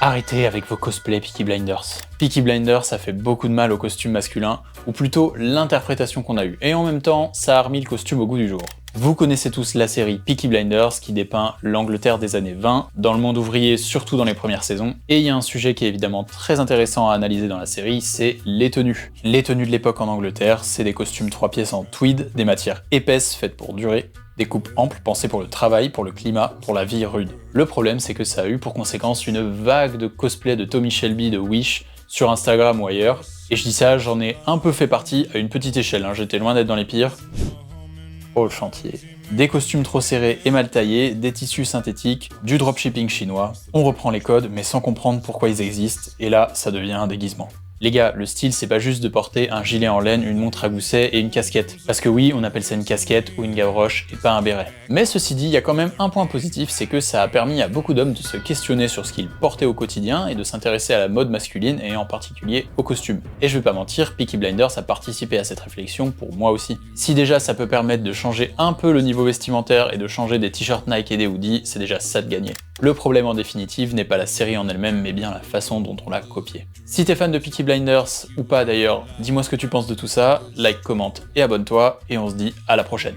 Arrêtez avec vos cosplays Peaky Blinders. Peaky Blinders, ça fait beaucoup de mal au costume masculin, ou plutôt l'interprétation qu'on a eue, et en même temps, ça a remis le costume au goût du jour. Vous connaissez tous la série Peaky Blinders qui dépeint l'Angleterre des années 20, dans le monde ouvrier, surtout dans les premières saisons, et il y a un sujet qui est évidemment très intéressant à analyser dans la série, c'est les tenues. Les tenues de l'époque en Angleterre, c'est des costumes 3 pièces en tweed, des matières épaisses faites pour durer, des coupes amples pensées pour le travail, pour le climat, pour la vie rude. Le problème, c'est que ça a eu pour conséquence une vague de cosplay de Tommy Shelby de Wish sur Instagram ou ailleurs, et je dis ça, j'en ai un peu fait partie à une petite échelle, j'étais loin d'être dans les pires. Oh le chantier. Des costumes trop serrés et mal taillés, des tissus synthétiques, du dropshipping chinois, on reprend les codes mais sans comprendre pourquoi ils existent, et là ça devient un déguisement. Les gars, le style c'est pas juste de porter un gilet en laine, une montre à gousset et une casquette. Parce que oui, on appelle ça une casquette ou une gavroche et pas un béret. Mais ceci dit, il y a quand même un point positif, c'est que ça a permis à beaucoup d'hommes de se questionner sur ce qu'ils portaient au quotidien et de s'intéresser à la mode masculine et en particulier aux costumes. Et je vais pas mentir, Peaky Blinders a participé à cette réflexion pour moi aussi. Si déjà ça peut permettre de changer un peu le niveau vestimentaire et de changer des t-shirts Nike et des hoodies, c'est déjà ça de gagner. Le problème en définitive n'est pas la série en elle-même, mais bien la façon dont on l'a copiée. Si t'es fan de Peaky Blinders, ou pas d'ailleurs, dis-moi ce que tu penses de tout ça, like, commente et abonne-toi, et on se dit à la prochaine.